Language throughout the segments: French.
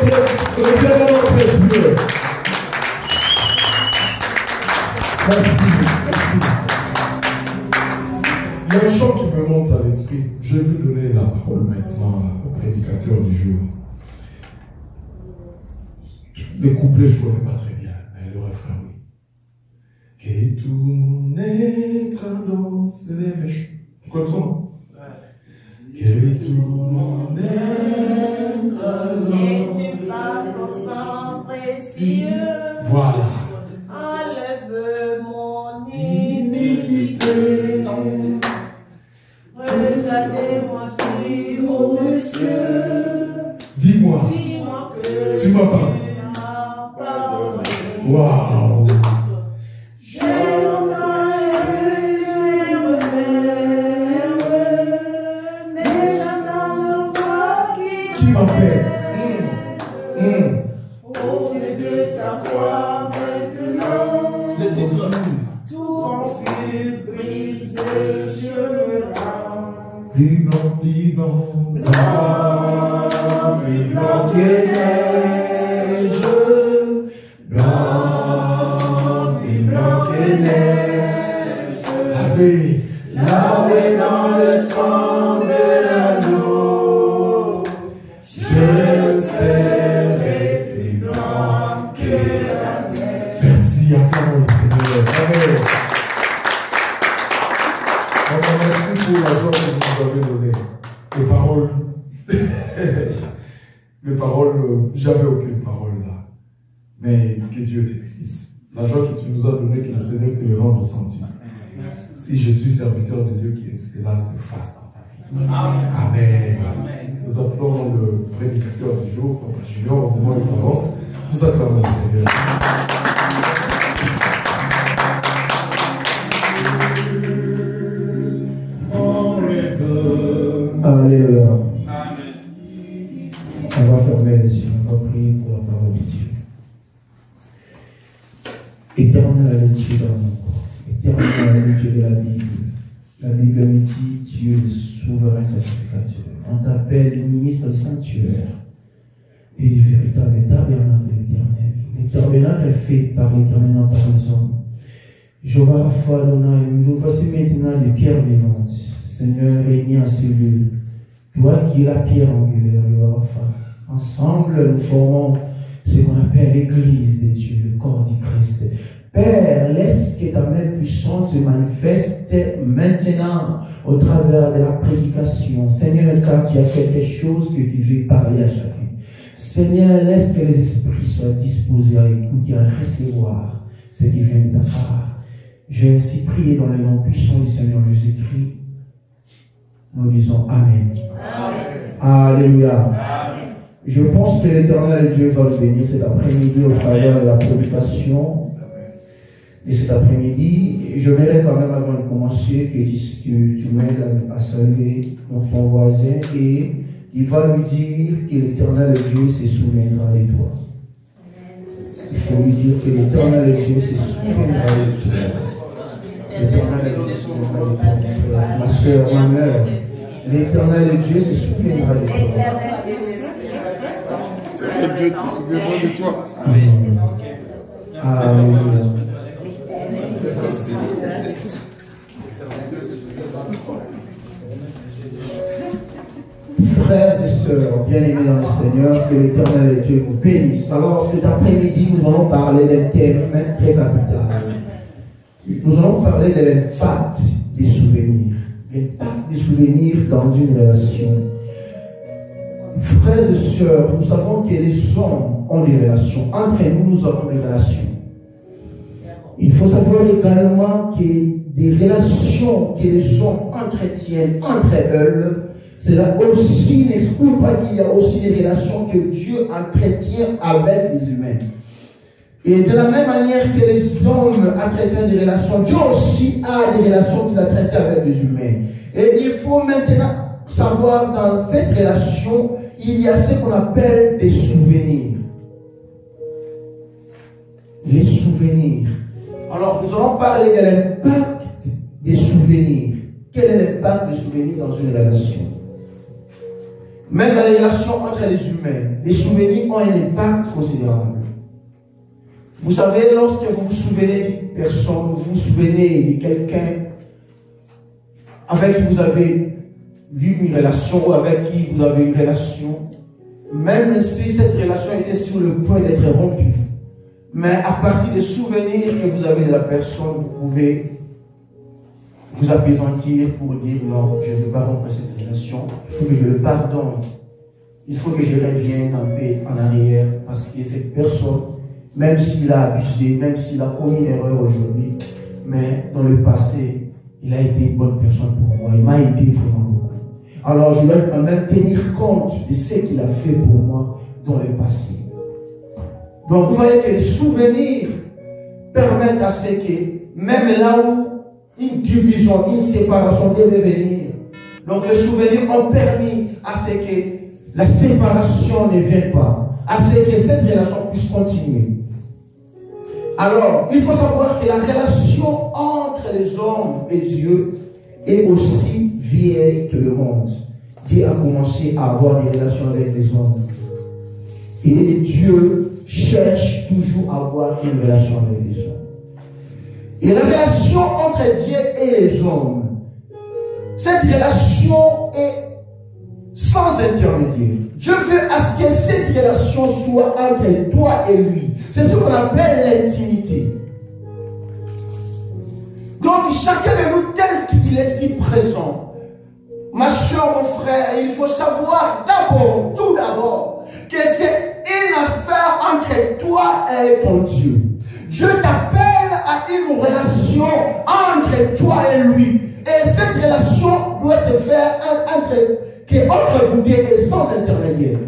Dieu. Merci, merci. Il y a un chant qui me monte à l'esprit. Je vais vous donner la parole maintenant au prédicateur du jour. Le couplet, je ne connais pas très bien, mais le refrain, oui. Que tout mon être danse les mèches. Tu connais son nom? Que tout mon être danse précieux. Voilà. Enlève mon iniquité. Regardez-moi, je suis au monsieur. Dis-moi que tu m'as pas. Waouh. Qui m'appelle? Au lieu de savoir maintenant, tout confus, brisé, je me rends. Plus blanc, plus blanc, blanc, plus blanc que neige, blanc, plus blanc que neige, lavé dans le sang de l'agneau, je serai plus blanc que la neige. Merci, acclamons le Seigneur. Amen. Merci pour la joie que vous nous avez donnée. Les paroles, j'avais aucune parole là. Mais que Dieu te bénisse. La joie que tu nous as donnée, que le Seigneur te le rende sentiment. Si je suis serviteur de Dieu, que cela se fasse dans ta vie. Amen. Amen. Nous appelons le prédicateur du jour, Papa Junior, au moment où il s'avance. Nous acclamons le Seigneur. Alléluia. On va fermer les yeux, on va prier pour la parole de Dieu. Éternel Dieu d'amour, éternel Dieu de la Bible me dit, Dieu le souverain sacrificateur. On t'appelle ministre du sanctuaire et du véritable tabernacle de l'éternel. Le tabernacle est fait par l'éternel, non par les hommes. Jéhovah Rapha Adonai, nous voici maintenant des pierres vivantes. Seigneur, réunis en cellules. Toi qui es la pierre angulaire, Jéhovah Rapha. Ensemble, nous formons ce qu'on appelle l'église de Dieu, le corps du Christ. Père, laisse que ta main puissante se manifeste maintenant au travers de la prédication. Seigneur, quand il y a quelque chose que tu veux parler à chacun. Seigneur, laisse que les esprits soient disposés à écouter, à recevoir ce qui vient de ta part. J'ai ainsi prié dans le nom puissant du Seigneur Jésus-Christ. Nous disons Amen. Amen. Alléluia. Amen. Je pense que l'Éternel Dieu va nous bénir cet après-midi au travers de la prédication de cet après-midi. Je verrai quand même avant de commencer que tu m'aides à saluer ton voisin et il va lui dire que l'Éternel Dieu se souviendra de toi. Il faut lui dire que l'Éternel Dieu se souviendra de toi. L'Éternel Dieu se souviendra de toi, ma soeur, ma mère. L'Éternel Dieu se souviendra de toi. L'Éternel Dieu se souviendra de toi. Alléluia. Frères et sœurs, bien-aimés dans le Seigneur, que l'Éternel Dieu vous bénisse. Alors cet après-midi, nous allons parler d'un thème très capital. Nous allons parler de l'impact des souvenirs. L'impact des souvenirs dans une relation. Frères et sœurs, nous savons que les hommes ont des relations. Entre nous, nous avons des relations. Il faut savoir également que des relations que les hommes entretiennent entre eux, cela aussi n'exclut pas qu'il y a aussi des relations que Dieu entretient avec les humains. Et de la même manière que les hommes entretiennent des relations, Dieu aussi a des relations qu'il entretient avec les humains. Et il faut maintenant savoir dans cette relation, il y a ce qu'on appelle des souvenirs. Les souvenirs. Alors, nous allons parler de l'impact des souvenirs. Quel est l'impact des souvenirs dans une relation? Même dans les relations entre les humains, les souvenirs ont un impact considérable. Vous savez, lorsque vous vous souvenez d'une personne, vous vous souvenez de quelqu'un avec qui vous avez eu une relation ou avec qui vous avez une relation, même si cette relation était sur le point d'être rompue, mais à partir des souvenirs que vous avez de la personne, vous pouvez vous apaisantir pour dire non, je ne veux pas rompre cette relation, il faut que je le pardonne, il faut que je revienne en paix en arrière, parce que cette personne, même s'il a abusé, même s'il a commis une erreur aujourd'hui, mais dans le passé, il a été une bonne personne pour moi, il m'a aidé vraiment beaucoup. Alors je dois même tenir compte de ce qu'il a fait pour moi dans le passé. Donc vous voyez que les souvenirs permettent à ce que, même là où une division, une séparation devait venir, donc les souvenirs ont permis à ce que la séparation ne vienne pas, à ce que cette relation puisse continuer. Alors, il faut savoir que la relation entre les hommes et Dieu est aussi vieille que le monde. Dieu a commencé à avoir des relations avec les hommes. Et Dieu cherche toujours à avoir une relation avec les hommes. Et la relation entre Dieu et les hommes, cette relation est sans intermédiaire. Dieu veut à ce que cette relation soit entre toi et lui. C'est ce qu'on appelle l'intimité. Donc chacun de nous tel qu'il est si présent, ma soeur, mon frère, il faut savoir d'abord, tout d'abord, que c'est une affaire entre toi et ton Dieu. Dieu t'appelle à une relation entre toi et lui. Et cette relation doit se faire entre vous deux et sans intermédiaire.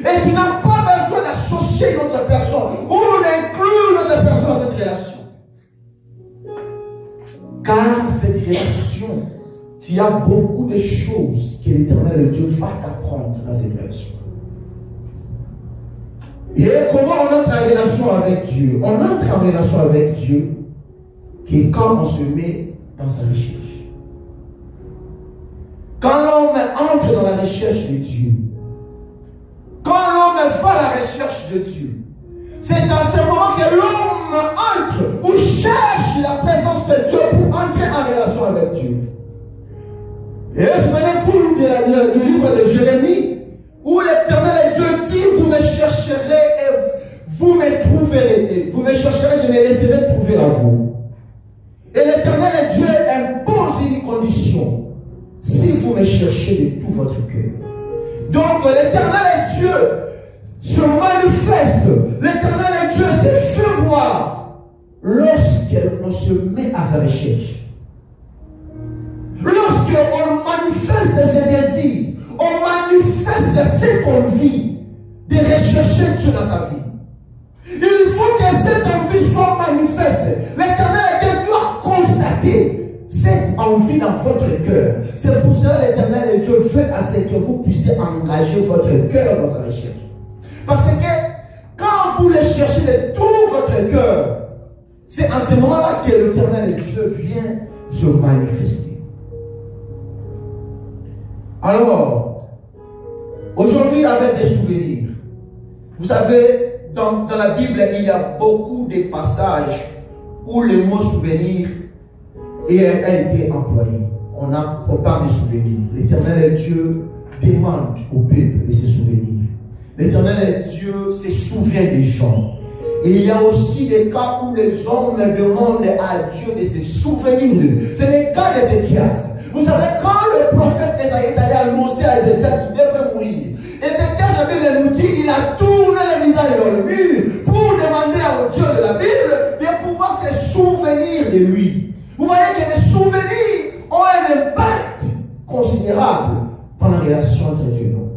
Et tu n'as pas besoin d'associer notre personne ou d'inclure notre personne dans cette relation. Car cette relation, il y a beaucoup de choses que l'Éternel Dieu va t'apprendre dans cette relation. Et comment on entre en relation avec Dieu? On entre en relation avec Dieu que quand on se met dans sa recherche. Quand l'homme entre dans la recherche de Dieu, quand l'homme va à la recherche de Dieu, c'est à ce moment que l'homme entre ou cherche la présence de Dieu pour entrer en relation avec Dieu. Et souvenez-vous du livre de Jérémie, où l'Éternel Dieu dit, vous me chercherez et vous me trouverez. Vous me chercherez, je me laisserai trouver à vous. Et l'Éternel Dieu impose une condition. Si vous me cherchez de tout votre cœur. Donc l'Éternel Dieu se manifeste. L'Éternel Dieu se fait voir lorsqu'on se met à sa recherche. Lorsqu'on manifeste ses désirs, on manifeste cette envie de rechercher Dieu dans sa vie. Il faut que cette envie soit manifeste. L'Éternel Dieu doit constater cette envie dans votre cœur. C'est pour cela que l'Éternel Dieu veut à ce que vous puissiez engager votre cœur dans sa recherche. Parce que quand vous le cherchez de tout votre cœur, c'est à ce moment-là que l'Éternel Dieu vient se manifester. Alors, aujourd'hui, avec des souvenirs, vous savez, dans la Bible, il y a beaucoup de passages où le mot souvenir a été employé. On parle de souvenirs. L'Éternel Dieu demande au peuple de se souvenir. L'Éternel Dieu se souvient des gens. Et il y a aussi des cas où les hommes demandent à Dieu de se souvenir d'eux. C'est le cas d'Ézéchias. Vous savez, quand le prophète Ésaïe est allé annoncer à Ézéchias qu'il devait mourir, Ézéchias, la Bible nous dit, il a tourné le visage dans le mur pour demander au Dieu de la Bible de pouvoir se souvenir de lui. Vous voyez que les souvenirs ont un impact considérable dans la relation entre Dieu et nous.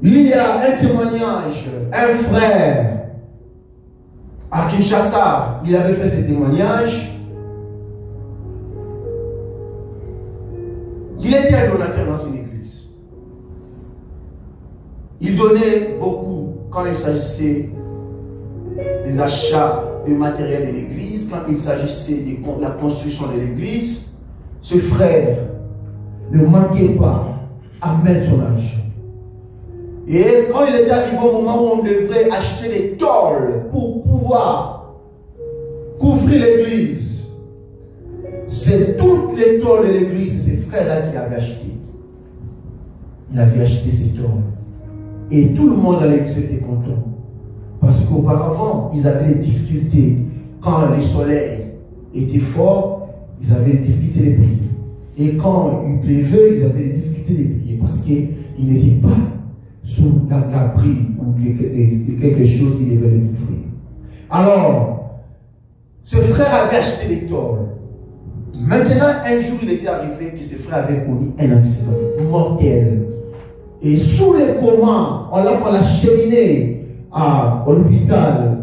Il y a un témoignage, un frère à Kinshasa, il avait fait ce témoignage. Il était un donateur dans une église. Il donnait beaucoup quand il s'agissait des achats de matériel de l'église, quand il s'agissait de la construction de l'église. Ce frère ne manquait pas à mettre son argent. Et quand il était arrivé au moment où on devrait acheter des tôles pour pouvoir couvrir l'église, c'est toutes les tôles de l'église, c'est ses frères-là qui avaient acheté. Il avait acheté ces tôles. Et tout le monde à l'église était content. Parce qu'auparavant, ils avaient des difficultés. Quand le soleil était fort, ils avaient des difficultés de prier. Et quand il pleuvait, ils avaient des difficultés de prier. Parce qu'ils n'étaient pas sous l'abri ou quelque chose qui devait les couvrir. Alors, ce frère avait acheté des tôles. Maintenant, un jour, il était arrivé que ce frère avait connu un accident mortel. Et sous les commandes, on l'a cheminé à l'hôpital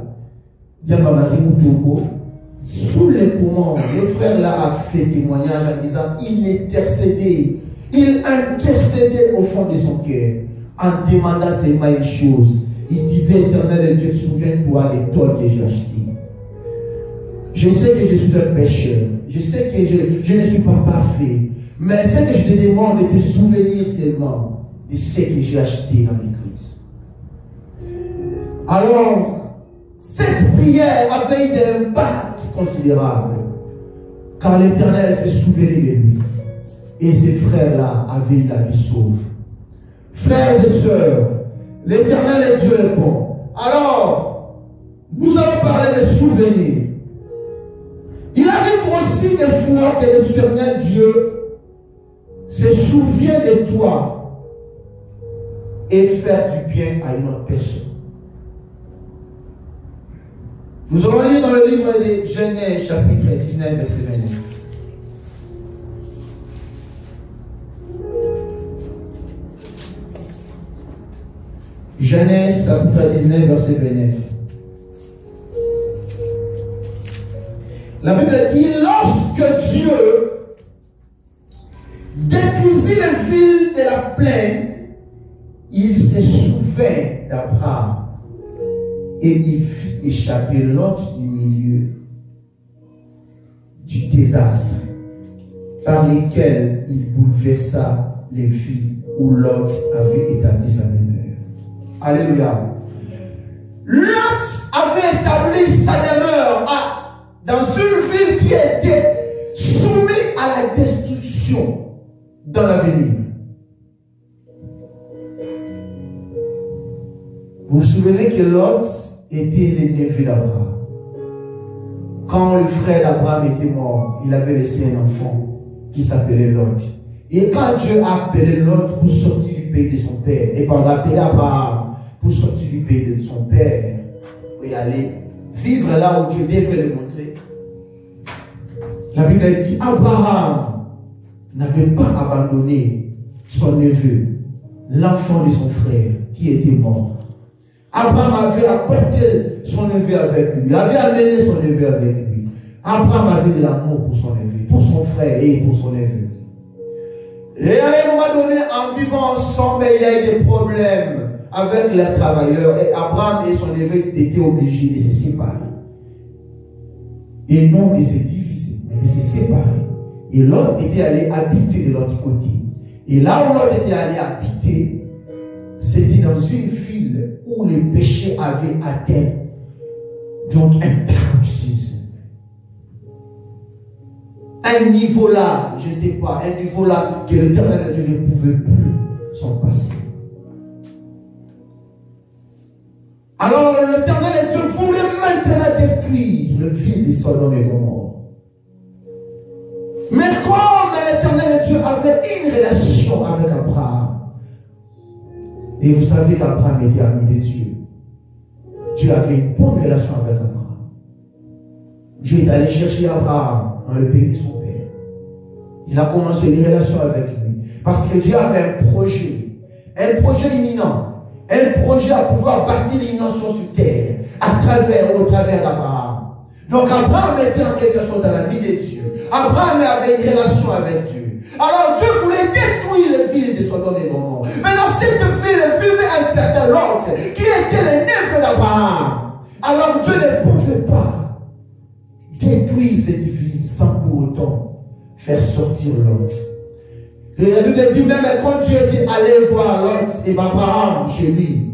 Yamamari Moutogo. Sous les commandes, le frère là a fait témoignage en disant il intercédait au fond de son cœur en demandant seulement une chose. Il disait, Éternel Dieu, souviens-toi des tôles que j'ai achetées. Je sais que je suis un pécheur. Je sais que je ne suis pas parfait. Mais ce que je te demande est de te souvenir seulement de ce que j'ai acheté dans l'église. Alors, cette prière avait eu un impact considérable. Car l'Éternel s'est souvenu de lui. Et ces frères-là avaient eu la vie sauve. Frères et sœurs, l'Éternel est Dieu est bon. Alors, nous allons parler de souvenirs. Il arrive aussi des fois que l'Éternel Dieu se souvient de toi et faire du bien à une autre personne. Nous allons lire dans le livre de Genèse, chapitre 19, verset 29. Genèse, chapitre 19, verset 29. La Bible dit, lorsque Dieu détruisit les villes de la plaine, il se souvint d'Abraham et il fit échapper Lot du milieu du désastre par lesquels il bouleversa les villes où Lot avait établi sa demeure. Alléluia. Lot avait établi sa demeure dans une ville qui était soumise à la destruction dans l'avenir. Vous vous souvenez que Lot était le neveu d'Abraham. Quand le frère d'Abraham était mort, il avait laissé un enfant qui s'appelait Lot. Et quand Dieu a appelé Lot pour sortir du pays de son père, et quand il a appelé Abraham pour sortir du pays de son père, et aller vivre là où Dieu devait le montrer, la Bible dit Abraham n'avait pas abandonné son neveu, l'enfant de son frère qui était mort. Abraham avait apporté son neveu avec lui. Il avait amené son neveu avec lui. Abraham avait de l'amour pour son neveu, pour son frère et pour son neveu. Et à un moment donné, en vivant ensemble, il y a eu des problèmes avec les travailleurs. Et Abraham et son neveu étaient obligés de se séparer. Et non de se diviser, mais de se séparer. Et l'autre était allé habiter de l'autre côté. Et là où l'autre était allé habiter, c'était dans une ville où les péchés avaient atteint donc un paroxysme. Un niveau là, je ne sais pas, un niveau là que l'Éternel Dieu ne pouvait plus s'en passer. Alors l'Éternel Dieu voulait maintenant détruire le ville de Sodome et Gomorrhe. Mais comme l'Éternel Dieu avait une relation avec Abraham, et vous savez qu'Abraham était ami de Dieu. Dieu avait une bonne relation avec Abraham. Dieu est allé chercher Abraham dans le pays de son père. Il a commencé une relation avec lui. Parce que Dieu avait un projet imminent. Un projet à pouvoir bâtir une nation sur terre au travers d'Abraham. Donc Abraham était en quelque sorte dans la vie de Dieu. Abraham avait une relation avec Dieu. Alors Dieu voulait détruire les villes de Sodome et Gomorrhe. Mais dans cette ville vivait un certain Lot qui était le neveu d'Abraham. Alors Dieu ne pouvait pas détruire cette ville sans pour autant faire sortir Lot. Et la Bible dit même quand Dieu était allé voir Lot et Abraham chez lui,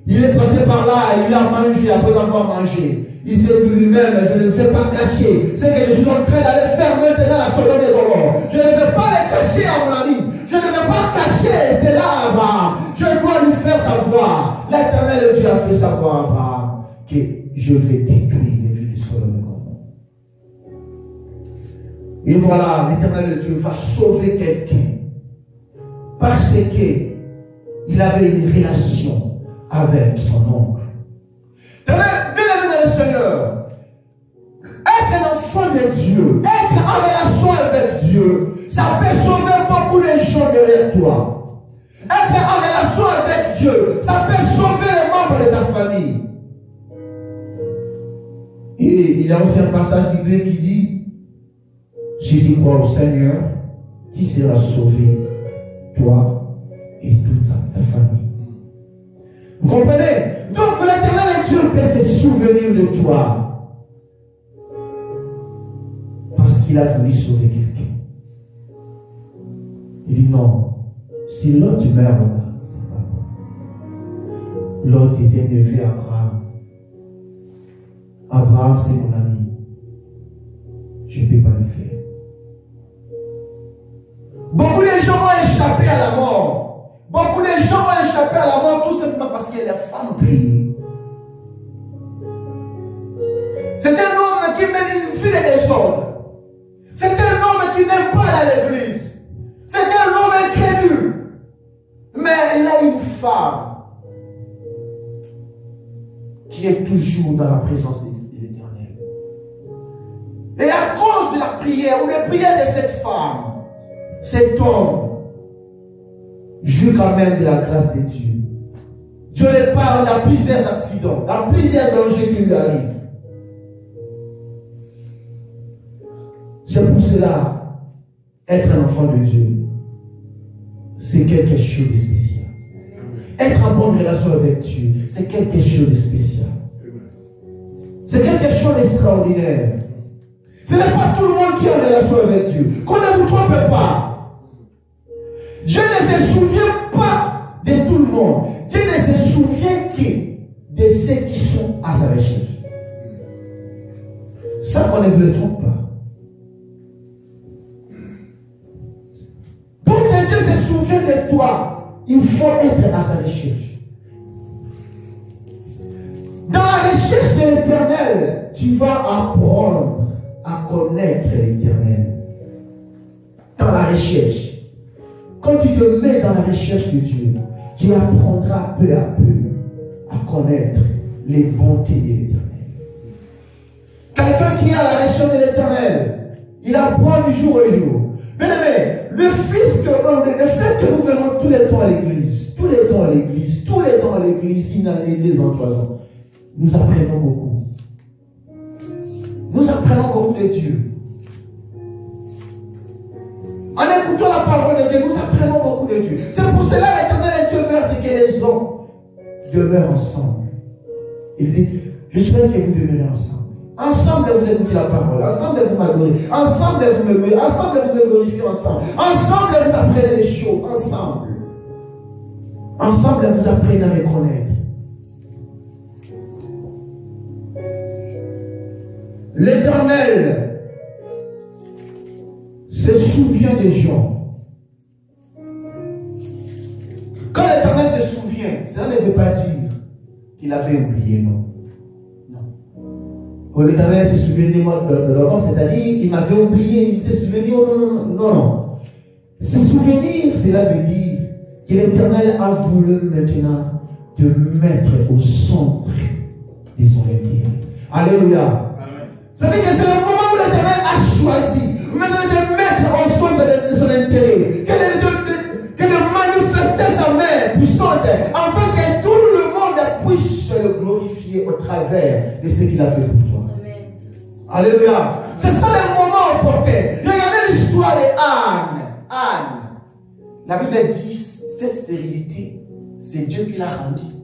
il est passé par là, il a mangé, après avoir mangé. Il s'est dit lui-même, je ne vais pas cacher. C'est que je suis en train d'aller faire maintenant la Sodome et Gomorrhe. Je ne vais pas les cacher à mon ami. Je ne vais pas cacher, c'est là Abraham. Je dois lui faire savoir. L'Éternel Dieu a fait savoir à Abraham que je vais détruire les villes de Sodome et Gomorrhe. Et voilà, l'Éternel Dieu va sauver quelqu'un. Parce qu'il avait une relation avec son oncle. Bien aimé dans le Seigneur, être un enfant de Dieu, être en relation avec Dieu, ça peut sauver beaucoup de gens derrière toi. Être en relation avec Dieu, ça peut sauver les membres de ta famille. Et il y a aussi un passage biblique qui dit, si tu crois au Seigneur, tu seras sauvé, toi et toute ta famille. Vous comprenez? Donc l'Éternel Dieu peut se souvenir de toi. Parce qu'il a voulu sauver quelqu'un. Il dit non. Si l'autre meurt là-bas, c'est pas bon. L'autre était neveu Abraham. Abraham, c'est mon ami. Je ne peux pas le faire. Beaucoup de gens ont échappé à la mort. Beaucoup de gens ont échappé à la mort tout simplement parce que les femmes prient. C'est un homme qui mène une vie de désordre. C'est un homme qui n'aime pas aller à l'église. C'est un homme incrédule. Mais il a une femme qui est toujours dans la présence de l'Éternel. Et à cause de la prière ou des prières de cette femme, cet homme joue quand même de la grâce de Dieu. Dieu lui parle dans plusieurs accidents, dans plusieurs dangers qui lui arrivent. C'est pour cela, être un enfant de Dieu, c'est quelque chose de spécial. Être en bonne relation avec Dieu, c'est quelque chose de spécial. C'est quelque chose d'extraordinaire. Ce n'est pas tout le monde qui est en relation avec Dieu. Qu'on ne vous trompe pas. Dieu ne se souvient pas de tout le monde. Dieu ne se souvient que de ceux qui sont à sa recherche. Ça qu'on ne vous le trompe pas. Pour que Dieu se souvienne de toi, il faut être à sa recherche. Dans la recherche de l'Éternel, tu vas apprendre à connaître l'Éternel. Dans la recherche. Quand tu te mets dans la recherche de Dieu, tu apprendras peu à peu à connaître les bontés de l'Éternel. Quelqu'un qui est à la recherche de l'Éternel, il apprend du jour au jour. Bien aimé, le fait que nous venons tous les temps à l'église, tous les temps à l'église, une année, 2 ans, 3 ans, nous apprenons beaucoup. Nous apprenons beaucoup de Dieu. En écoutant la parole de Dieu, nous apprenons beaucoup de Dieu. C'est pour cela que l'Éternel Dieu veut c'est que les hommes demeurent ensemble. Il dit, je souhaite que vous demeurez ensemble. Ensemble, vous écoutez la parole. Ensemble, vous m'adorez. Ensemble, vous me louez. Ensemble, vous me glorifiez ensemble. Ensemble, vous apprenez les choses. Ensemble. Ensemble, vous apprenez à me connaître. L'Éternel se souvient des gens. Quand l'Éternel se souvient, cela ne veut pas dire qu'il avait oublié, non. L'Éternel se souvenait de moi, c'est-à-dire qu'il m'avait oublié, il s'est souvenu, non. Se souvenir, cela veut dire que l'Éternel a voulu maintenant te mettre au centre de son intérêt. Alléluia. Ça veut dire que c'est le moment où l'Éternel a choisi maintenant de mettre au centre de son intérêt, que de manifester sa main puissante, afin que tout le monde puisse le glorifier au travers de ce qu'il a fait pour toi. Alléluia. C'est ça le moment opportun. Regardez l'histoire de Anne. La Bible dit cette stérilité, c'est Dieu qui l'a rendue.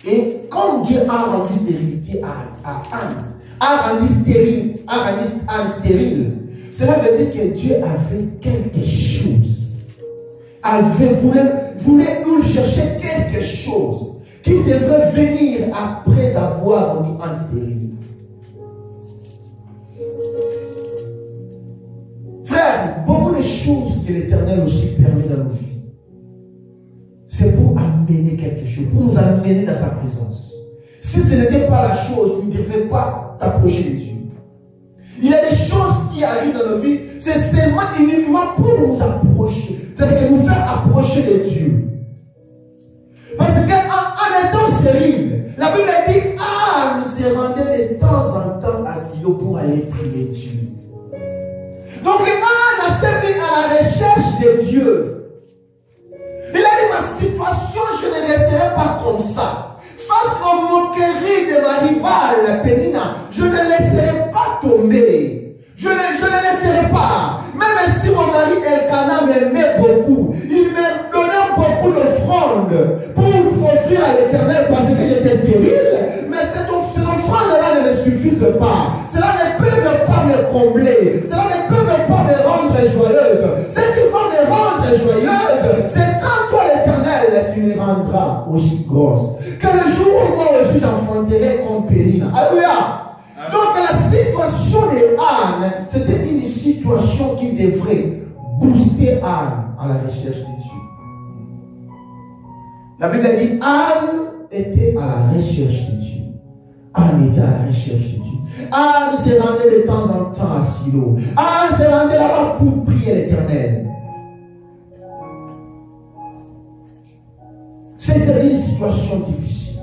Et comme Dieu a rendu stérilité à Anne, a rendu Anne stérile, Cela veut dire que Dieu avait quelque chose. Voulait nous chercher quelque chose qui devrait venir après avoir mis en stérile. Frère, beaucoup de choses que l'Éternel aussi permet dans nos vies, c'est pour amener quelque chose, pour nous amener dans sa présence. Si ce n'était pas la chose, tu ne devais pas t'approcher de Dieu. Il y a des choses qui arrivent dans nos vies, c'est seulement uniquement pour nous approcher. C'est-à-dire nous faire approcher de Dieu. Parce qu'en étant stérile, la Bible dit Anne se rendait de temps en temps à Silo pour aller prier Dieu. Donc Anne a servi à la recherche de Dieu. Il a dit ma situation, je ne resterai pas comme ça. Face aux moqueries de ma rivale Pénina, je ne laisserai pas tomber. Je ne laisserai pas. Même si mon mari Elkana m'aimait beaucoup, il me donnait beaucoup d'offrandes pour offrir à l'Éternel parce que j'étais stérile. Mais cette offrande-là ne me suffise pas. Cela ne peut pas me combler. Cela ne peut pas me rendre joyeuse. Ce qui va me rendre joyeuse, c'est quand toi l'Éternel, tu me rendras aussi grosse. Que le jour où moi aussi j'enfanterai comme Périna. Alléluia. Donc la situation de Anne, c'était une situation qui devrait booster Anne à la recherche de Dieu. La Bible dit Anne était à la recherche de Dieu. Anne était à la recherche de Dieu. Anne s'est rendue de temps en temps à Silo. Anne s'est rendue là-bas pour prier l'Éternel. C'était une situation difficile.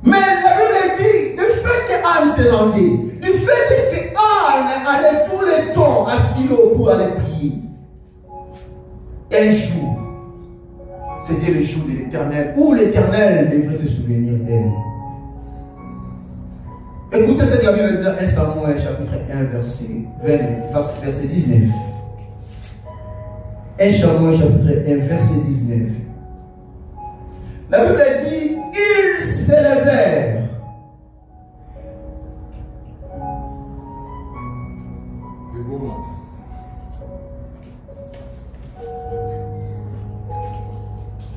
Mais la Bible dit, du fait qu'Anne s'est rendue, du fait qu'Anne allait tous les temps à Silo pour aller prier, un jour, c'était le jour de l'Éternel, où l'Éternel devait se souvenir d'elle. Écoutez ce que la Bible dit dans 1 Samuel chapitre 1 verset 19. 1 Samuel chapitre 1 verset 19. La Bible dit, ils s'élevèrent.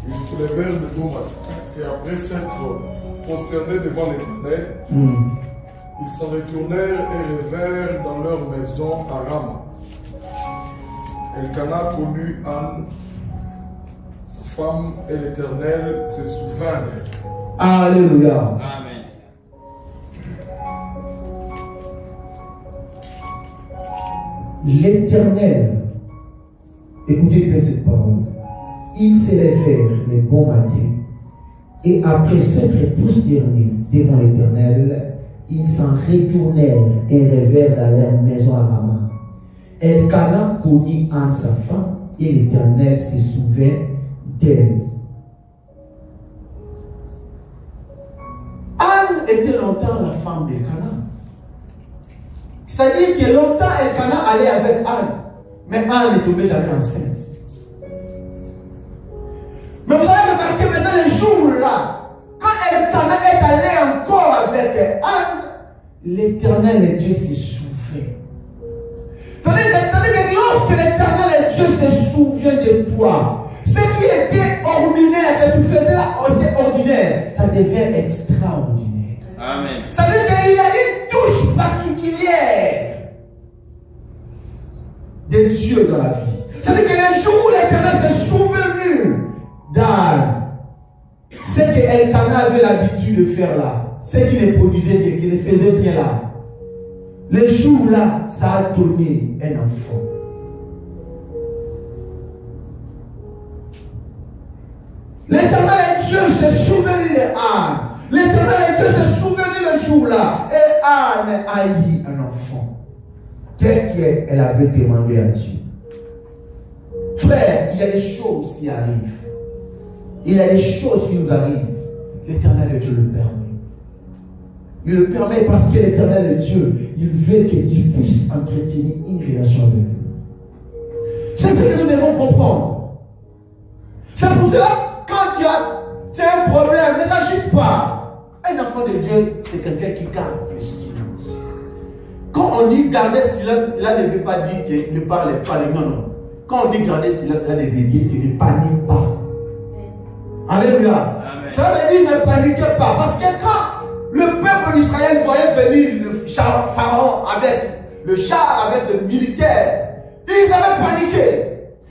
Ils s'élevèrent de bon matin. Et après s'être prosternés devant l'Éternel, ils s'en retournèrent et revinrent dans leur maison à Rama. Elkana connut Anne, sa femme, et l'Éternel se souvint d'elle. Alléluia. Amen. L'Éternel, écoutez bien cette parole, ils s'élevèrent les bons matins, et après s'être prosternés devant l'Éternel, ils s'en retournèrent et revinrent dans leur maison à Rama. Elkana connut Anne sa femme, et l'Éternel se souvint d'elle. Anne était longtemps la femme d'Elkana. C'est-à-dire que longtemps Elkana allait avec Anne, mais Anne ne tombait jamais enceinte. Mais vous allez remarquer maintenant les jours là, quand Elkana est allé encore avec Anne, l'Éternel Dieu se souvient. C'est-à-dire que lorsque l'Éternel Dieu se souvient de toi, ce qui était ordinaire, que tu faisais là, était ordinaire, ça devient extraordinaire. Amen. Ça veut dire qu'il y a une touche particulière de Dieu dans la vie. Ça veut dire que le jour où l'Éternel s'est souvenu d'Anne, ce que Elkana avait l'habitude de faire là, ce qu'il ne produisait bien, qu'il ne faisait bien là, le jour là, ça a donné un enfant. L'Éternel Dieu s'est souvenu d'Anne. L'Éternel Dieu s'est souvenu le jour là. Et Anne a eu un enfant. Tel qu'elle avait demandé à Dieu. Frère, il y a des choses qui arrivent. Il y a des choses qui nous arrivent. L'Éternel Dieu le permet. Il le permet parce que l'Éternel Dieu, il veut que tu puisses entretenir une relation avec lui. C'est ce que nous devons comprendre. C'est pour cela, quand tu as un problème, ne t'agite pas. Un enfant de Dieu, c'est quelqu'un qui garde le silence. Quand on dit garder silence, cela ne veut pas dire que ne parlez pas. Non, non. Quand on dit garder silence, cela ne veut dire que ne panique pas. Alléluia. Ça veut dire ne paniquez pas. Parce que quand le peuple d'Israël voyait venir le pharaon avec le char, avec le militaire, ils avaient paniqué.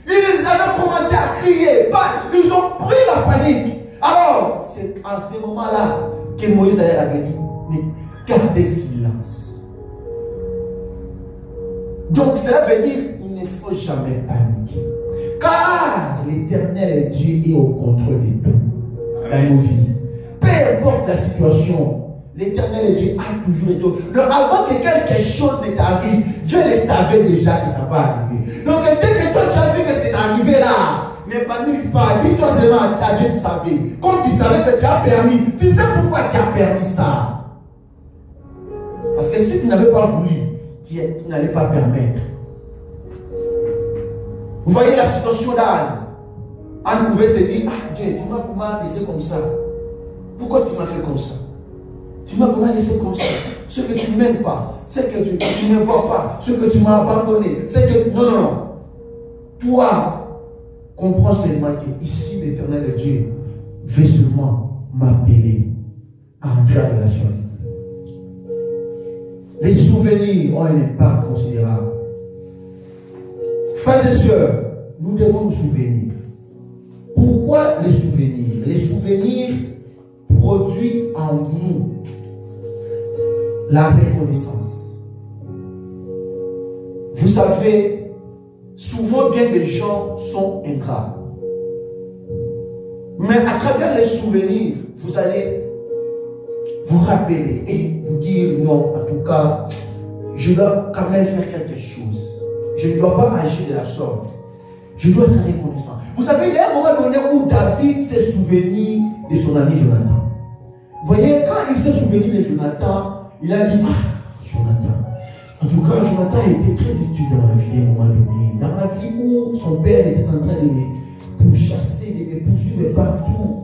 Ils avaient commencé à crier. Ils ont pris la panique. Alors, c'est à ce moment-là que Moïse avait dit, gardez silence. Donc, cela veut dire qu'il ne faut jamais paniquer. Car l'Éternel Dieu est au contrôle de tout dans nos vies. Peu importe la situation, l'Éternel Dieu a toujours été. Donc, avant que quelque chose ne t'arrive, Dieu le savait déjà que ça va arriver. Donc, dès que toi tu as vu que c'est arrivé là, ne panique pas. Dis-toi seulement à Dieu, tu savais. Comme tu savais que tu as permis, tu sais pourquoi tu as permis ça. Parce que si tu n'avais pas voulu, tu n'allais pas permettre. Vous voyez la situation d'Anne. Anne pouvait se dire, ah Dieu, tu m'as vraiment laissé comme ça. Pourquoi tu m'as fait comme ça? Tu m'as vraiment laissé comme ça. Ce que tu ne m'aimes pas, ce que tu ne vois pas, ce que tu m'as abandonné, c'est que... Non, non, non. Toi, comprends seulement que ici, l'Éternel Dieu veut seulement m'appeler à entrer en relation. Les souvenirs ont un impact considérable. Frères et sœurs, nous devons nous souvenir. Pourquoi les souvenirs? Les souvenirs produisent en nous la reconnaissance. Vous savez, souvent bien des gens sont ingrats. Mais à travers les souvenirs, vous allez vous rappeler et vous dire non, en tout cas, je dois quand même faire quelque chose. Je ne dois pas agir de la sorte. Je dois être reconnaissant. Vous savez, il y a un moment donné où David s'est souvenu de son ami Jonathan. Vous voyez, quand il s'est souvenu de Jonathan, il a dit, ah, Jonathan. En tout cas, Jonathan était très utile dans ma vie à un moment donné. Dans ma vie où son père était en train de me pourchasser, de me poursuivre partout.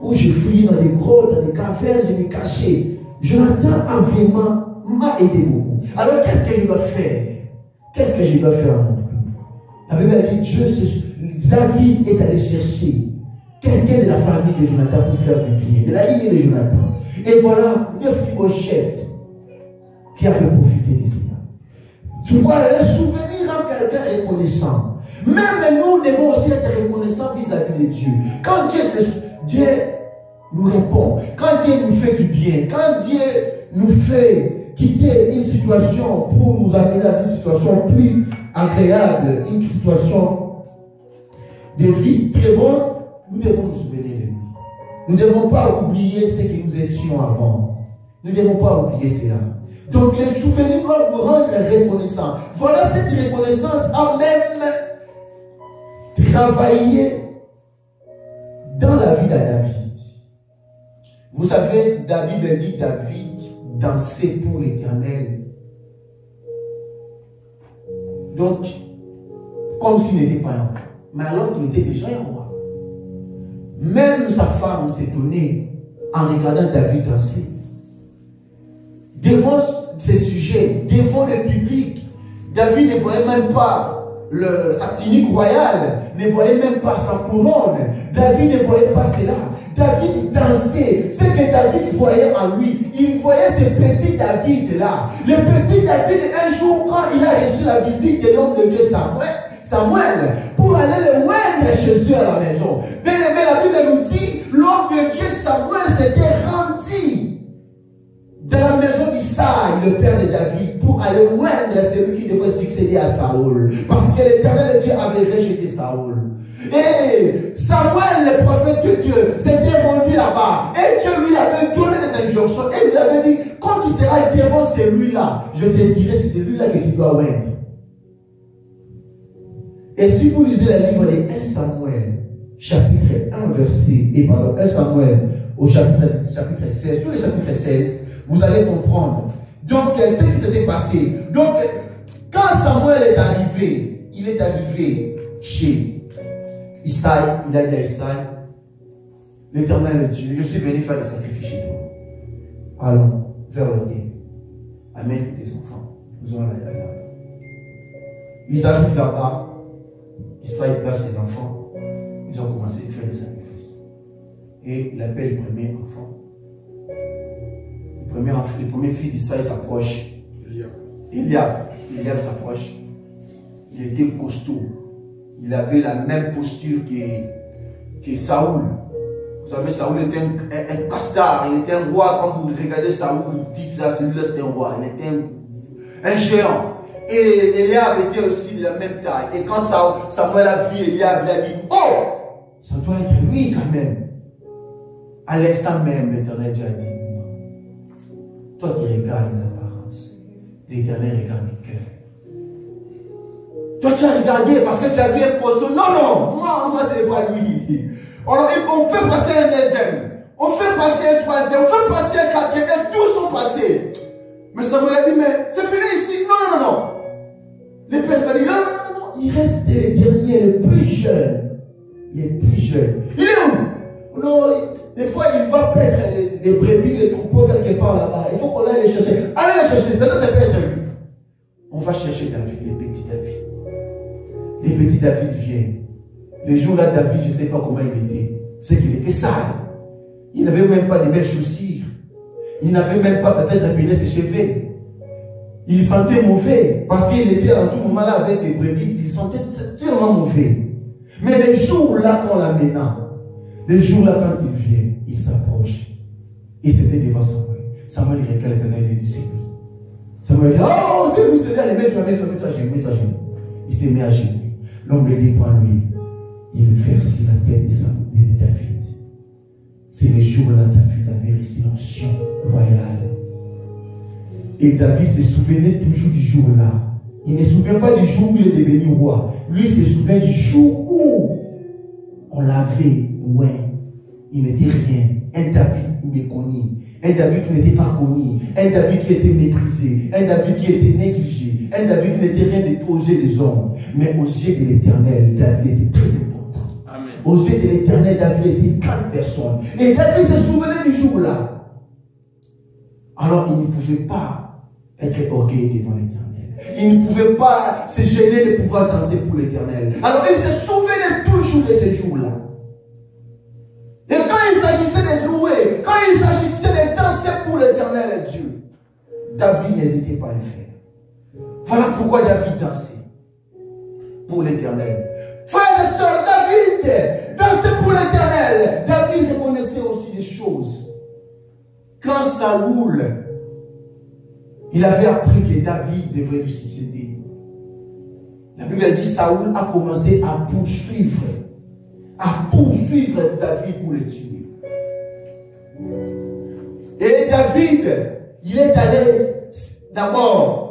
Où je fouillais dans des grottes, dans des cavernes, je me cachais. Jonathan a vraiment m'a aidé beaucoup. Alors qu'est-ce que je dois faire? Qu'est-ce que je dois faire à mon tour? La Bible a dit, David est allé chercher quelqu'un de la famille de Jonathan pour faire du bien, de la lignée de Jonathan. Et voilà, Mephibosheth qui avait profité de cela. Tu vois, le souvenir rend quelqu'un reconnaissant. Même nous devons aussi être reconnaissants vis-à-vis de Dieu. Quand Dieu nous répond, quand Dieu nous fait du bien, quand Dieu nous fait quitter une situation pour nous amener dans une situation plus agréable, une situation de vie très bonne, nous devons nous souvenir de lui. Nous ne devons pas oublier ce que nous étions avant. Nous ne devons pas oublier cela. Donc les souvenirs doivent nous rendre reconnaissants. Voilà, cette reconnaissance a même travaillé dans la vie de David. Vous savez, David dit David dansait pour l'Éternel. Donc, comme s'il n'était pas un roi. Mais alors qu'il était déjà un roi. Même sa femme s'étonnait en regardant David danser. Devant ces sujets, devant le public, David ne voyait même pas sa tunique royale, ne voyait même pas sa couronne. David ne voyait pas cela. David dansait. Ce que David voyait en lui, il voyait ce petit David là. Le petit David, un jour, quand il a reçu la visite de l'homme de Dieu Samuel, pour aller le moindre chez eux à la maison. Bien aimé, la Bible nous dit, l'homme de Dieu Samuel s'était rendu dans la maison d'Isaïe, le père de David, pour aller moindre celui qui devait succéder à Saoul. Parce que l'Éternel Dieu avait rejeté Saoul. Et Samuel, le prophète de Dieu, s'était rendu là-bas. Et Dieu lui avait donné des injonctions. Et lui avait dit, quand tu seras devant celui-là, je te dirai c'est celui-là que tu dois moindre. Et si vous lisez le livre de 1 Samuel, chapitre 1, verset, 1 Samuel, au chapitre 16, tous les chapitres 16, vous allez comprendre. Donc, ce qui s'était passé. Donc, quand Samuel est arrivé, il est arrivé chez Isaïe, il a dit à Isaïe, l'Éternel Dieu, je suis venu faire des sacrifices chez toi. Allons vers le guet. Amène tes enfants. Nous allons là. Ils arrivent là-bas, Isaïe place les enfants, ils ont commencé à faire des sacrifices. Et il appelle le premier enfant. Le premier fils d'Isaïe s'approche. Eliab s'approche. Il était costaud. Il avait la même posture que Saoul. Vous savez, Saoul était un castard. Il était un roi. Quand vous regardez Saoul, vous dites ça, celui-là c'était un roi. Il était un géant. Et Eliab était aussi de la même taille. Et quand Samuel a vu Eliab, il a dit, oh, ça doit être lui quand même. À l'instant même, l'Éternel a dit, non. Toi qui regardes les apparences, l'Éternel regarde les cœurs. Toi tu as regardé parce que tu as vu un costaud. Non, moi c'est pas lui. Alors, on fait passer un deuxième, on fait passer un troisième, on fait passer un quatrième, et tous sont passés. Mais Samuel a dit, mais c'est fini ici. Non. Les pères ont dit, non. Il reste les derniers, les plus jeunes. Les plus jeunes. Il est où? Non, des fois il va perdre les brebis, les troupeaux quelque part là-bas. Il faut qu'on aille les chercher. Allez les chercher, peut-être ça peut être lui. On va chercher David, les petits David. Les petits David viennent. Le jour-là, David, je ne sais pas comment il était. C'est qu'il était sale. Il n'avait même pas de belles chaussures. Il n'avait même pas peut-être imprégné ses cheveux. Il sentait mauvais. Parce qu'il était en tout moment là avec les brebis. Il sentait tellement mauvais. Mais les jours-là qu'on l'amena, les jours-là quand il vient, il s'approche. Et c'était devant Samuel. Samuel il regarde l'Éternel et dit c'est lui. Samuel dit, oh c'est lui, c'est lui. Allez, mets-toi à genoux. Il s'est mis à genoux. L'homme dit, prends-lui. Il versit la tête de David. C'est le jour-là David avait reçu l'onction royale. Et David se souvenait toujours du jour-là. Il ne se souvient pas du jour où il est devenu roi. Lui, il se souvient du jour où on l'avait. Ouais, il n'était rien. Un David méconnu. Un David qui n'était pas connu. Un David qui était méprisé. Un David qui était négligé. Un David qui n'était rien de tout aux yeux des hommes. Mais aux yeux de l'Éternel, David était très important. Amen. Aux yeux de l'Éternel, David était une grande personne. Et David se souvenait du jour-là. Alors il ne pouvait pas être orgueilleux devant l'Éternel. Il ne pouvait pas se gêner de pouvoir danser pour l'Éternel. Alors il se souvenait toujours de ces jours-là. Et quand il s'agissait de louer, quand il s'agissait de danser pour l'Éternel et Dieu, David n'hésitait pas à le faire. Voilà pourquoi David dansait pour l'Éternel. Frères et sœurs, David dansait pour l'Éternel. David reconnaissait aussi des choses. Quand Saoul, il avait appris que David devrait lui succéder. La Bible a dit Saoul a commencé à poursuivre David pour le tuer. Et David, il est allé d'abord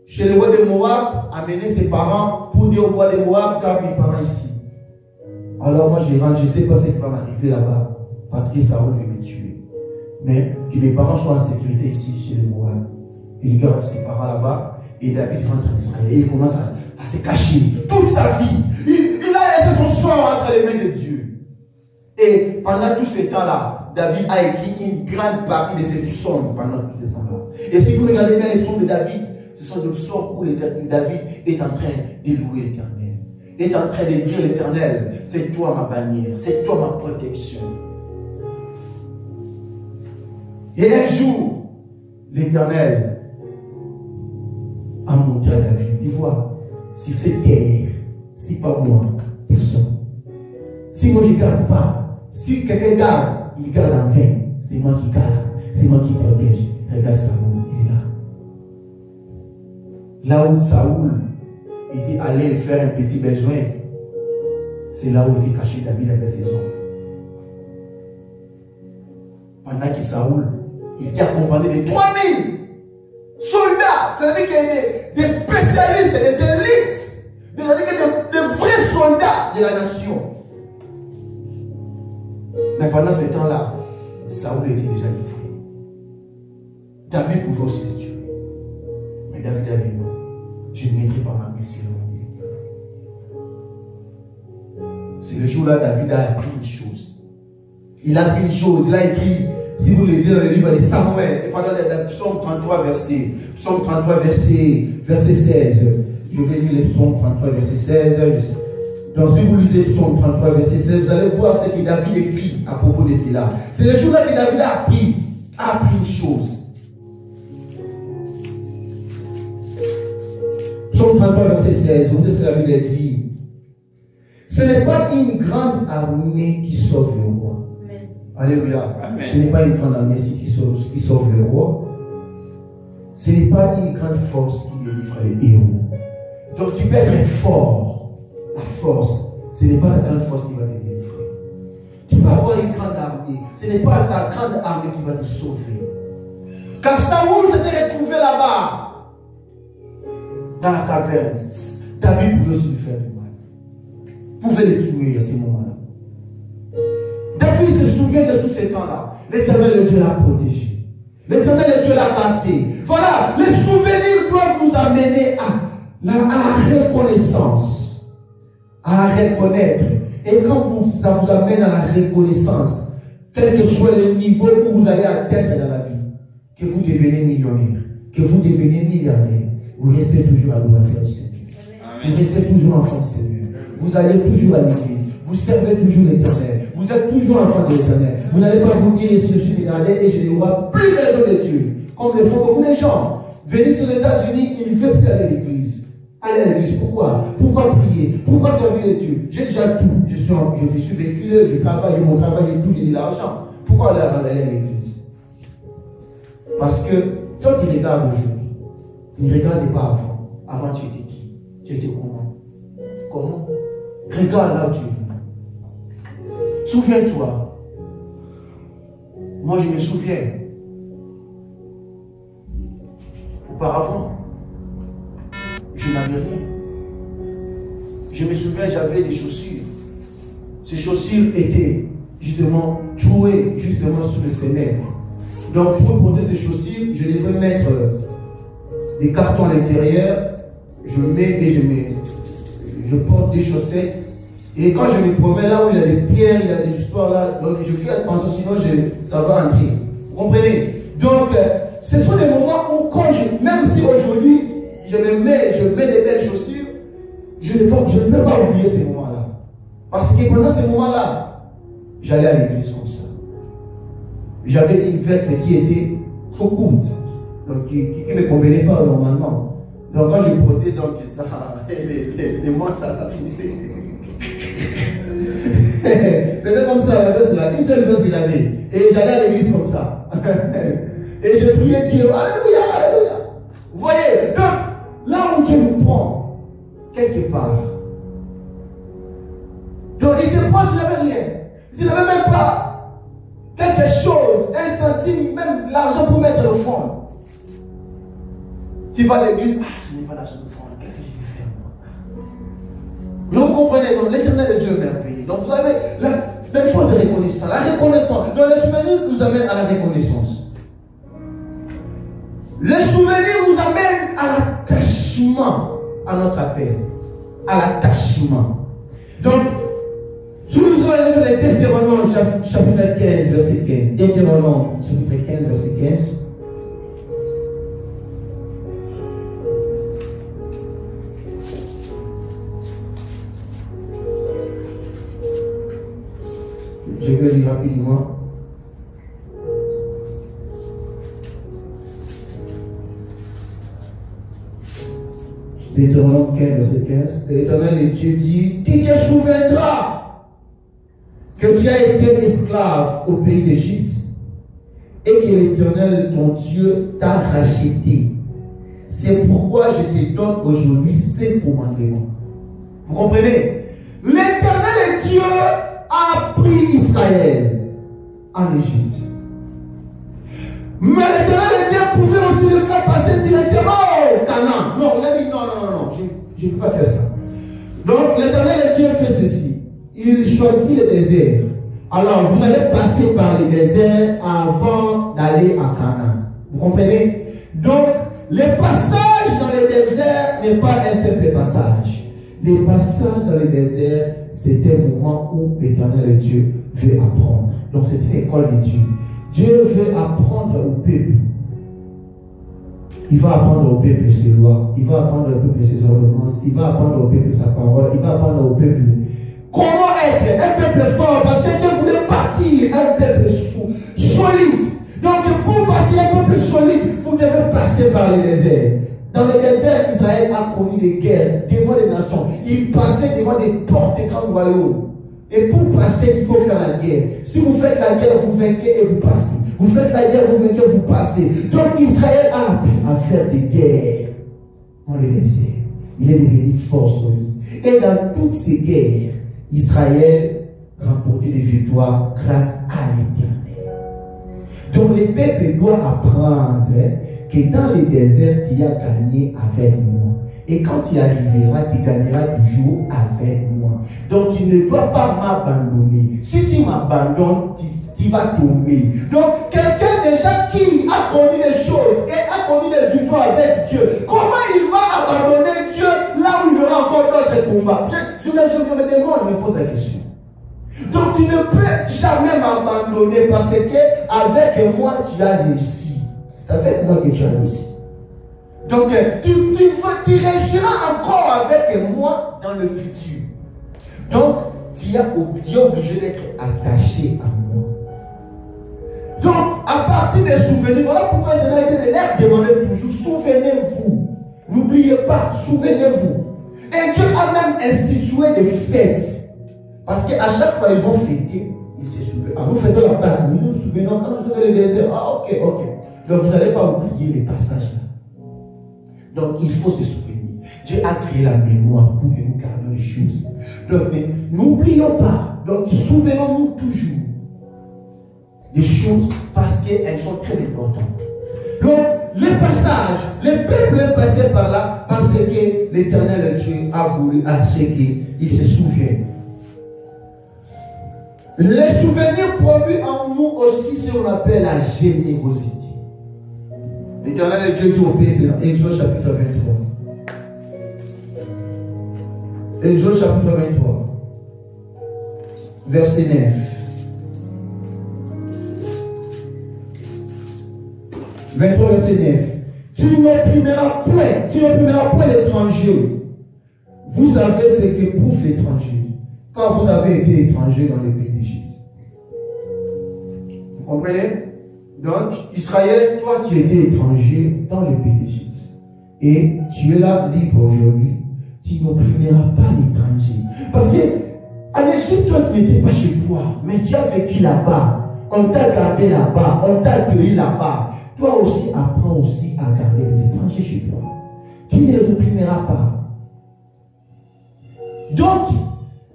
chez le roi de Moab, amener ses parents pour dire au roi de Moab, garde mes parents ici. Alors moi je rentre, je ne sais pas ce qui va m'arriver là-bas, parce que Saoul veut me tuer. Mais que mes parents soient en sécurité ici chez le Moab. Il garde ses parents là-bas, et David rentre en Israël. Et il commence à se cacher toute sa vie. Il a laissé son sang entre les mains de Dieu. Et pendant tout ce temps-là, David a écrit une grande partie de ses psaumes pendant tout ce temps-là. Et si vous regardez bien les psaumes de David, ce sont des psaumes où David est en train de louer l'Éternel. Est en train de dire l'Éternel, c'est toi ma bannière, c'est toi ma protection. Et un jour, l'Éternel a montré à David, tu vois, si c'est terre, si pas moi, personne. Si moi je ne garde pas, si quelqu'un garde, il garde en vain. C'est moi qui garde, c'est moi qui protège. Regarde Saoul, il est là. Là où Saoul était allé faire un petit besoin, c'est là où était caché David avec ses hommes. Pendant que Saoul, il était accompagné de 3000 soldats, c'est-à-dire qu'il y a des spécialistes, des élites, c'est-à-dire des vrais soldats de la nation. Mais pendant ce temps-là, Saoul était déjà livré. David pouvait aussi le tuer. Mais David a dit non, je ne mettrai pas ma main sur le nom de l'Éternel. C'est le jour-là David a appris une chose. Il a appris une chose, il a écrit Si vous lisez dans le livre de Samuel, et pendant le psaume 33, psaume 33, verset 16, je vais lire le psaume 33, verset 16. Donc, si vous lisez le psaume 33, verset 16, vous allez voir ce que David écrit à propos de cela. C'est le jour-là que David a appris une chose. Psaume 33, verset 16, vous voyez ce que la Bible a dit. Ce n'est pas une grande armée qui sauve le roi. Amen. Alléluia. Amen. Ce n'est pas une grande armée qui sauve le roi. Ce n'est pas une grande force qui délivre les héros. Donc tu peux être fort. La force, ce n'est pas la grande force qui va te délivrer. Tu peux avoir une grande armée. Ce n'est pas ta grande armée qui va te sauver. Car Saoul s'était retrouvé là-bas, dans la caverne. David pouvait aussi lui faire du mal. Pouvait le tuer à ce moment-là. David se souvient de tous ces temps-là. L'Éternel Dieu l'a protégé. L'Éternel Dieu l'a gardé. Voilà, les souvenirs doivent nous amener à la reconnaissance, à la reconnaître. Et quand ça vous amène à la reconnaissance, quel que soit le niveau où vous allez atteindre dans la vie, que vous devenez millionnaire, que vous devenez milliardaire, vous restez toujours adorateur du Seigneur. Vous restez toujours enfant du Seigneur. Vous allez toujours à l'église. Vous servez toujours l'Éternel. Vous êtes toujours enfant de l'Éternel. Vous n'allez pas vous dire si je suis milliardaire et je ne vois plus besoin de Dieu. Comme le font beaucoup de gens. Venez aux États-Unis, ils ne veulent plus aller à l'église. Allez à l'église. Pourquoi? Pourquoi prier? Pourquoi servir Dieu? J'ai déjà tout. Je suis véhiculé, je travaille, mon travail et tout, j'ai de l'argent. Pourquoi aller à l'église? Parce que toi qui regardes aujourd'hui, ne regardez pas avant. Avant, tu étais qui? Tu étais comment? Comment? Regarde là où tu es venu. Souviens-toi. Moi, je me souviens. Auparavant, je n'avais rien. Je me souviens, j'avais des chaussures. Ces chaussures étaient justement trouées justement sur le semelle. Donc, pour porter ces chaussures, je devais mettre des cartons à l'intérieur. Je mets et je porte des chaussettes. Et quand je me promène là où il y a des pierres, il y a des histoires là, donc je fais attention, sinon ça va entrer. Vous comprenez? Donc, ce sont des moments où même si aujourd'hui je mets des belles chaussures, je ne vais pas oublier ces moments-là. Parce que pendant ces moments-là, j'allais à l'église comme ça. J'avais une veste qui était trop courte, donc qui ne me convenait pas normalement. Donc quand je portais donc ça, les manches ça finissait. C'était comme ça la veste là, une seule veste que j'avais. Et j'allais à l'église comme ça. Et je priais Dieu, alléluia, alléluia. Vous voyez, donc là où Dieu nous prend, quelque part. Donc il te prend, tu n'avais rien. Tu n'avais même pas quelque chose, un centime, même l'argent pour mettre le fond. Tu vas à l'église, je n'ai pas l'argent de fond, qu'est-ce que je vais faire moi? Donc vous comprenez, donc l'Éternel est Dieu merveilleux. Donc vous avez une fois de reconnaissance. La reconnaissance, donc les souvenirs nous amènent à la reconnaissance. Les souvenirs nous amènent à l'attachement à notre appel. À l'attachement. Donc, si nous allons les Deutéronome chapitre 15, verset 15. Deutéronome chapitre 15, verset 15. Je vais lire rapidement. Deutéronome 15, verset 15. L'Éternel Dieu dit, tu te souviendras que tu as été esclave au pays d'Égypte et que l'Éternel, ton Dieu, t'a racheté. C'est pourquoi je te donne aujourd'hui ces commandements. Vous comprenez? L'Éternel Dieu a pris Israël en Égypte. Mais l'Éternel Dieu pouvait aussi le faire passer directement au Canaan. Non, il a dit non, je ne peux pas faire ça. Donc l'Éternel Dieu fait ceci. Il choisit le désert. Alors vous allez passer par le désert avant d'aller à Canaan. Vous comprenez? Donc le passage dans le désert n'est pas un simple passage. Le passage dans le désert, c'est un moment où l'Éternel Dieu veut apprendre. Donc c'est une école de Dieu. Dieu veut apprendre au peuple. Il va apprendre au peuple ses lois. Il va apprendre au peuple ses ordonnances. Il va apprendre au peuple sa parole. Il va apprendre au peuple comment être un peuple fort. Parce que Dieu voulait bâtir un peuple solide. Donc pour bâtir un peuple solide, vous devez passer par le désert. Dans le désert, Israël a connu des guerres devant les nations. Il passait devant des portes des grands royaumes. Et pour passer, il faut faire la guerre. Si vous faites la guerre, vous vainquez et vous passez. Vous faites la guerre, vous vainquez, vous passez. Donc Israël a appris à faire des guerres dans le désert. Il est devenu fort solide. Et dans toutes ces guerres, Israël remportait des victoires grâce à l'Éternel. Donc les peuples doivent apprendre que dans les déserts, tu as gagné avec moi. Et quand tu arriveras, tu gagneras toujours avec moi. Donc tu ne dois pas m'abandonner. Si tu m'abandonnes, tu vas tomber. Donc quelqu'un déjà qui a connu des choses et a connu des victoires avec Dieu, comment il va abandonner Dieu là où il y aura encore d'autres combats? Je me demande, je me pose la question. Donc tu ne peux jamais m'abandonner parce que avec moi tu as réussi. C'est avec moi que tu as réussi. Donc tu réussiras encore avec moi dans le futur. Donc tu es obligé d'être attaché à moi. Donc à partir des souvenirs, voilà pourquoi il leur demandait toujours, souvenez-vous. N'oubliez pas, souvenez-vous. Et Dieu a même institué des fêtes. Parce qu'à chaque fois ils vont fêter, ils se souviennent. Ah, nous fêtons la Pâque, nous nous souvenons quand nous sommes dans le désert. Ah, ok. Donc vous n'allez pas oublier les passages là. Donc il faut se souvenir. Dieu a créé la mémoire pour que nous gardions les choses. Donc n'oublions pas. Donc souvenons-nous toujours des choses parce qu'elles sont très importantes. Donc les passages, les peuples passaient par là parce que l'Éternel Dieu a voulu à ce qu'ils se souviennent. Les souvenirs produisent en nous aussi ce qu'on appelle la générosité. L'Éternel Dieu dit au peuple dans Exode chapitre 23. Exode chapitre 23. Verset 9. Verset 9. Tu n'opprimeras point l'étranger. Vous savez ce qu'éprouve l'étranger quand vous avez été étranger dans le pays d'Égypte. Vous comprenez? Donc, Israël, toi tu étais étranger dans le pays d'Égypte. Et tu es là libre aujourd'hui. Tu n'opprimeras pas l'étranger. Parce que en Égypte, toi tu n'étais pas chez toi, mais tu as vécu là-bas. On t'a gardé là-bas, on t'a accueilli là-bas. Toi aussi, apprends aussi à garder les étrangers chez toi. Tu ne les opprimeras pas. Donc,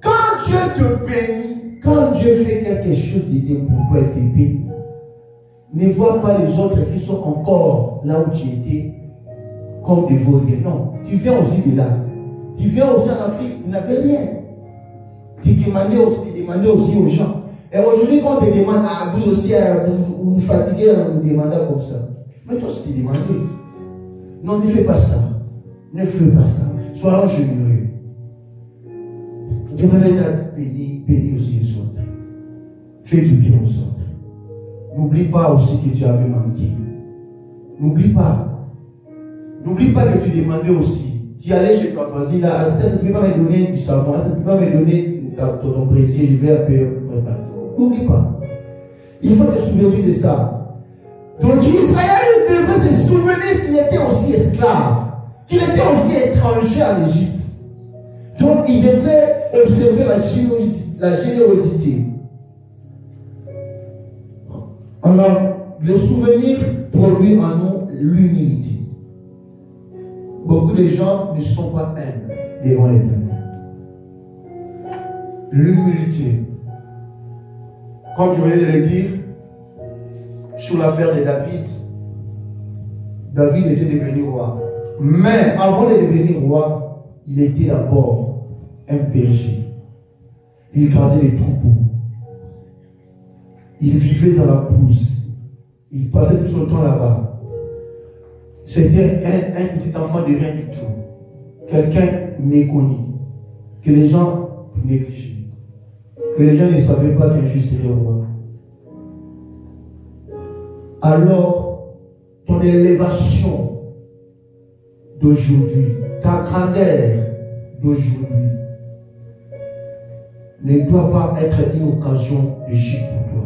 quand Dieu te bénit, quand Dieu fait quelque chose de bien pour toi, il te bénit. Ne vois pas les autres qui sont encore là où tu étais comme des vauriens. Non, tu viens aussi de là. Tu viens aussi en Afrique, tu n'avais rien. Tu demandais aussi aux gens. Et aujourd'hui, quand on te demande, ah, vous aussi, vous fatiguez en nous demandant comme ça. Mais toi aussi, tu demandes. Non, ne fais pas ça. Ne fais pas ça. Soyons généreux. Dieu va bénir aussi les autres. Fais du bien aux autres. N'oublie pas aussi que tu avais manqué. N'oublie pas. N'oublie pas que tu demandais aussi. Tu allais chez ton voisin là, ça ne peut pas me donner du savon, ça ne peut pas me donner ton brésil, je vais un peu préparer. N'oublie pas. Il faut te souvenir de ça. Donc Israël devait se souvenir qu'il était aussi esclave, qu'il était aussi étranger en Égypte. Donc il devait observer la générosité. Alors, le souvenir produit en nous l'humilité. Beaucoup de gens ne sont pas humbles devant l'Éternel. L'humilité. Comme je venais de le dire, sur l'affaire de David, David était devenu roi. Mais avant de devenir roi, il était d'abord un berger. Il gardait les troupeaux. Il vivait dans la brousse. Il passait tout son temps là-bas. C'était un petit enfant de rien du tout. Quelqu'un méconnu. Que les gens négligeaient. Que les gens ne savaient pas qu'un juge serait roi. alors ton élévation d'aujourd'hui, ta grandeur d'aujourd'hui ne doit pas être une occasion de chute pour toi.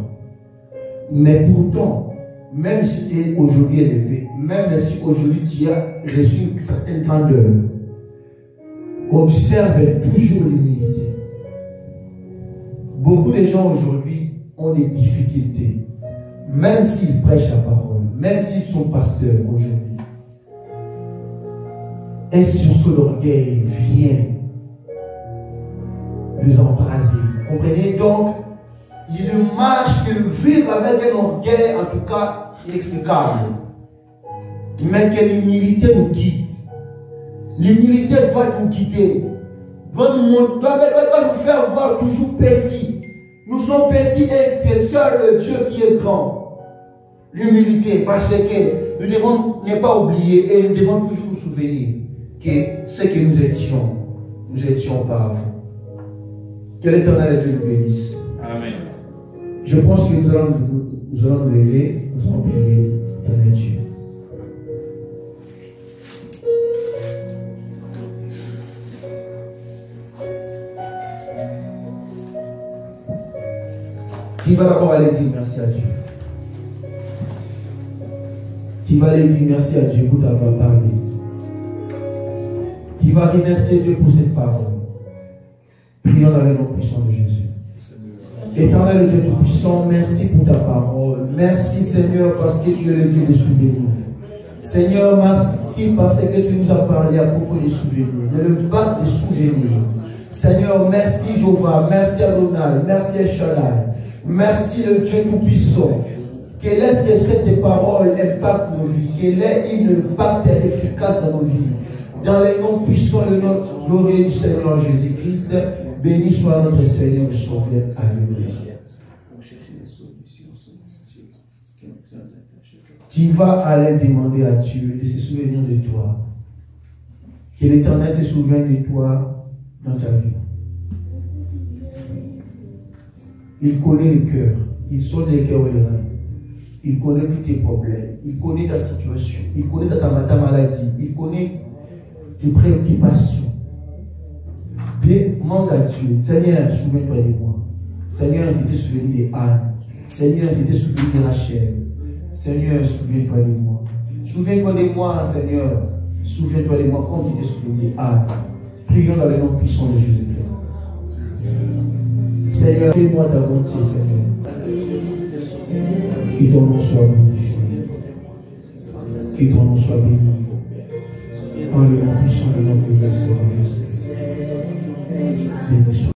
Mais pourtant, même si tu es aujourd'hui élevé, même si aujourd'hui tu as reçu une certaine grandeur, observe toujours l'humilité. Beaucoup de gens aujourd'hui ont des difficultés, même s'ils prêchent la parole, même s'ils sont pasteurs aujourd'hui. Et sur ce l'orgueil vient les embraser. Vous comprenez? Donc, ils marchent, ils vivent avec un orgueil, en tout cas, inexplicable. Mais que l'humilité nous quitte. L'humilité doit nous quitter. Doit nous faire voir toujours petit. Nous sommes petits et c'est seul le Dieu qui est grand. L'humilité, parce que nous devons ne pas oublier et nous devons toujours nous souvenir que ce que nous étions pas avant. Que l'Éternel Dieu nous bénisse. Amen. Je pense que nous allons nous lever, nous allons prier l'Éternel Dieu. Tu vas d'abord aller dire merci à Dieu. Tu vas aller dire merci à Dieu pour t'avoir parlé. Tu vas remercier Dieu pour cette parole. Prions dans le nom puissant de Jésus. Éternel Dieu Tout-Puissant, merci pour ta parole. Merci Seigneur parce que tu es le Dieu des souvenirs. Seigneur, merci parce que tu nous as parlé à propos des souvenirs, de l'impact des souvenirs. Seigneur, merci Jéhovah, merci Adonai, merci El Shaddai. Merci le Dieu Tout-Puissant. Que laisse que cette parole impacte nos vies, qu'elle ait une impact efficace dans nos vies. Dans les noms puissants, le nom glorieux du Seigneur Jésus-Christ, béni soit notre Seigneur et Sauveur. Alléluia. Tu vas aller demander à Dieu de se souvenir de toi. Que l'Éternel se souvienne de toi dans ta vie. Il connaît le cœur. Il sonne les cœurs et les reins. Il connaît tous tes problèmes. Il connaît ta situation. Il connaît ta maladie. Il connaît tes préoccupations. Demande à Dieu. Seigneur, souviens-toi de moi. Seigneur, je t'ai souvenu de Anne. Seigneur, je t'ai souvenu de Rachel. Seigneur, souviens-toi de moi. Souviens-toi de moi, Seigneur. Souviens-toi de moi comme tu t'es souvenu de Anne. Prions dans le nom puissant de Jésus-Christ. Seigneur, fais-moi ta bonté, Seigneur. Que ton nom soit glorifié. Que ton nom soit béni. En le nom puissant de notre Seigneur Jésus-Christ.